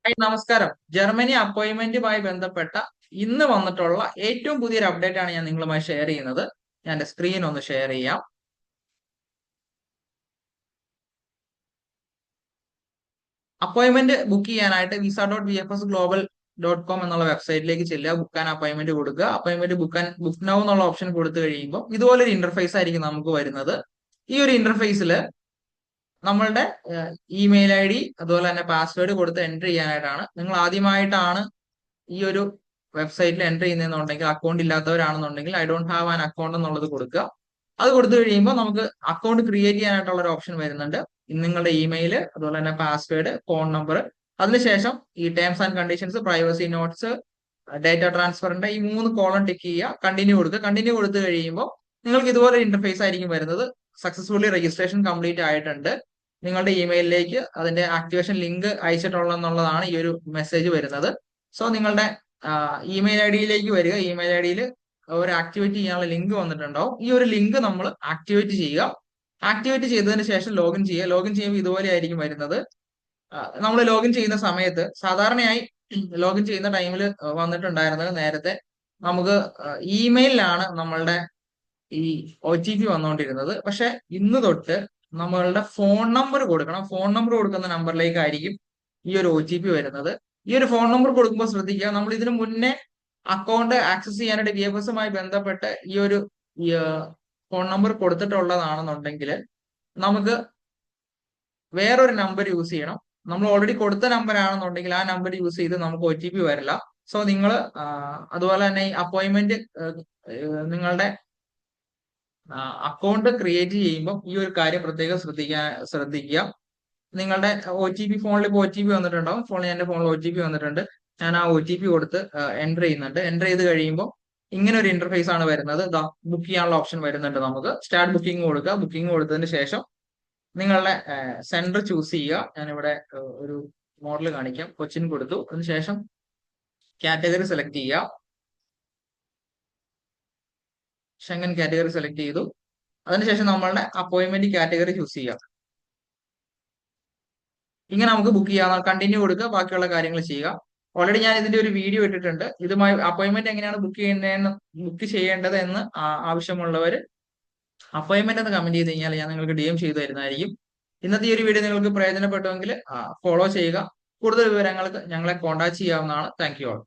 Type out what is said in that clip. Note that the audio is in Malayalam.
ഹായ് നമസ്കാരം. ജർമ്മനി അപ്പോയിന്റ്മെന്റുമായി ബന്ധപ്പെട്ട ഇന്ന് വന്നിട്ടുള്ള ഏറ്റവും പുതിയൊരു അപ്ഡേറ്റ് ആണ് ഞാൻ നിങ്ങളുമായി ഷെയർ ചെയ്യുന്നത്. ഞാൻ എന്റെ സ്ക്രീൻ ഒന്ന് ഷെയർ ചെയ്യാം. അപ്പോയിന്റ്മെന്റ് ബുക്ക് ചെയ്യാനായിട്ട് visa.vfsglobal.com എന്നുള്ള വെബ്സൈറ്റിലേക്ക് ചെല്ലുക, ബുക്ക് ആൻ അപ്പോയിന്റ്മെന്റ് കൊടുക്കുക. അപ്പോയിന്റ്മെന്റ് ബുക്ക് നൗ എന്നുള്ള ഓപ്ഷൻ കൊടുത്തു കഴിയുമ്പോൾ ഇതുപോലൊരു ഇന്റർഫേസ് ആയിരിക്കും നമുക്ക് വരുന്നത്. ഈ ഒരു ഇന്റർഫേസിൽ നമ്മളുടെ ഇമെയിൽ ഐ ഡി അതുപോലെ തന്നെ പാസ്വേഡ് കൊടുത്ത് എൻ്റർ ചെയ്യാനായിട്ടാണ്. നിങ്ങൾ ആദ്യമായിട്ടാണ് ഈ ഒരു വെബ്സൈറ്റിൽ എൻ്റർ ചെയ്യുന്നതെന്നുണ്ടെങ്കിൽ, അക്കൗണ്ട് ഇല്ലാത്തവരാണെന്നുണ്ടെങ്കിൽ I don't have an account എന്നുള്ളത് കൊടുക്കുക. അത് കൊടുത്തു കഴിയുമ്പോൾ നമുക്ക് അക്കൗണ്ട് ക്രിയേറ്റ് ചെയ്യാനായിട്ടുള്ള ഒരു ഓപ്ഷൻ വരുന്നുണ്ട്. നിങ്ങളുടെ ഇമെയിൽ അതുപോലെ തന്നെ പാസ്വേഡ്, ഫോൺ നമ്പർ, അതിനുശേഷം ഈ terms and conditions, privacy notes, data ട്രാൻസ്ഫറിന്റെ ഈ 3 കോളം ടിക്ക് ചെയ്യുക, കണ്ടിന്യൂ കൊടുക്കുക. കണ്ടിന്യൂ കൊടുത്തു കഴിയുമ്പോൾ നിങ്ങൾക്ക് ഇതുപോലെ ഇന്റർഫേസ് ആയിരിക്കും വരുന്നത്. സക്സസ്ഫുള്ളി രജിസ്ട്രേഷൻ കംപ്ലീറ്റ് ആയിട്ടുണ്ട്. നിങ്ങളുടെ ഇമെയിലിലേക്ക് അതിന്റെ ആക്ടിവേഷൻ ലിങ്ക് അയച്ചിട്ടുള്ളതെന്നുള്ളതാണ് ഈ ഒരു മെസ്സേജ് വരുന്നത്. സോ നിങ്ങളുടെ ഇമെയിൽ ഐ ഡിയിലേക്ക് വരിക. ഇമെയിൽ ഐ ഡിയിൽ ഒരു ആക്ടിവേറ്റ് ചെയ്യാനുള്ള ലിങ്ക് വന്നിട്ടുണ്ടാവും. ഈ ഒരു ലിങ്ക് നമ്മൾ ആക്ടിവേറ്റ് ചെയ്യുക. ആക്ടിവേറ്റ് ചെയ്തതിന് ശേഷം ലോഗിൻ ചെയ്യുക. ലോഗിൻ ചെയ്യുമ്പോൾ ഇതുപോലെ ആയിരിക്കും വരുന്നത്. നമ്മൾ ലോഗിൻ ചെയ്യുന്ന സമയത്ത് സാധാരണയായി ലോഗിൻ ചെയ്യുന്ന ടൈമിൽ വന്നിട്ടുണ്ടായിരുന്നത്, നേരത്തെ നമുക്ക് ഇമെയിലാണ് നമ്മളുടെ ഈ OTP വന്നുകൊണ്ടിരുന്നത്. പക്ഷെ ഇന്ന് തൊട്ട് നമ്മളുടെ ഫോൺ നമ്പർ കൊടുക്കണം. ഫോൺ നമ്പർ കൊടുക്കുന്ന നമ്പറിലേക്കായിരിക്കും ഈ ഒരു OTP വരുന്നത്. ഈ ഒരു ഫോൺ നമ്പർ കൊടുക്കുമ്പോൾ ശ്രദ്ധിക്കുക, നമ്മൾ ഇതിനു മുന്നേ അക്കൗണ്ട് ആക്സസ് ചെയ്യാനായിട്ട് VFSുമായി ബന്ധപ്പെട്ട് ഈ ഒരു ഫോൺ നമ്പർ കൊടുത്തിട്ടുള്ളതാണെന്നുണ്ടെങ്കിൽ നമുക്ക് വേറൊരു നമ്പർ യൂസ് ചെയ്യണം. നമ്മൾ ഓൾറെഡി കൊടുത്ത നമ്പർ ആണെന്നുണ്ടെങ്കിൽ ആ നമ്പർ യൂസ് ചെയ്ത് നമുക്ക് OTP വരില്ല. സോ നിങ്ങൾ അതുപോലെ തന്നെ ഈ അപ്പോയിന്റ്മെന്റ് നിങ്ങളുടെ അക്കൗണ്ട് ക്രിയേറ്റ് ചെയ്യുമ്പോൾ ഈ ഒരു കാര്യം പ്രത്യേകം ശ്രദ്ധിക്കുക. നിങ്ങളുടെ OTP, ഫോണിൽ ഇപ്പോൾ OTP വന്നിട്ടുണ്ടാവും. എന്റെ ഫോണിൽ OTP വന്നിട്ടുണ്ട്. ഞാൻ ആ OTP കൊടുത്ത് എൻ്റർ ചെയ്യുന്നുണ്ട്. എൻ്റർ ചെയ്ത് കഴിയുമ്പോൾ ഇങ്ങനെ ഒരു ഇന്റർഫേസ് ആണ് വരുന്നത്. ബുക്ക് ചെയ്യാനുള്ള ഓപ്ഷൻ വരുന്നുണ്ട്. നമുക്ക് സ്റ്റാർട്ട് ബുക്കിംഗ് കൊടുക്കുക. ബുക്കിംഗ് കൊടുത്തതിന് ശേഷം നിങ്ങളുടെ സെന്റർ ചൂസ് ചെയ്യുക. ഞാനിവിടെ ഒരു മോഡൽ കാണിക്കാം. കൊച്ചിൻ കൊടുത്തു. അതിനുശേഷം കാറ്റഗറി സെലക്ട് ചെയ്യുക. ഷെങ്കൻ കാറ്റഗറി സെലക്ട് ചെയ്തു. അതിനുശേഷം നമ്മളുടെ അപ്പോയിന്റ്മെന്റ് കാറ്റഗറി ചൂസ് ചെയ്യുക. ഇങ്ങനെ നമുക്ക് ബുക്ക് ചെയ്യാം. കണ്ടിന്യൂ കൊടുക്കുക, ബാക്കിയുള്ള കാര്യങ്ങൾ ചെയ്യുക. ഓൾറെഡി ഞാൻ ഇതിന്റെ ഒരു വീഡിയോ ഇട്ടിട്ടുണ്ട്. ഇതുമായി അപ്പോയിന്റ്മെന്റ് എങ്ങനെയാണ് ബുക്ക് ചെയ്യേണ്ടത് എന്ന് ആവശ്യമുള്ളവർ അപ്പോയിന്റ്മെന്റ് എന്ന് കമന്റ് ചെയ്ത് കഴിഞ്ഞാൽ ഞാൻ നിങ്ങൾക്ക് DM ചെയ്തു തരുന്നതായിരിക്കും. ഇന്നത്തെ ഈ ഒരു വീഡിയോ നിങ്ങൾക്ക് പ്രയോജനപ്പെട്ടുവെങ്കിൽ ഫോളോ ചെയ്യുക. കൂടുതൽ വിവരങ്ങൾക്ക് ഞങ്ങളെ കോൺടാക്ട് ചെയ്യാവുന്നതാണ്. Thank you all.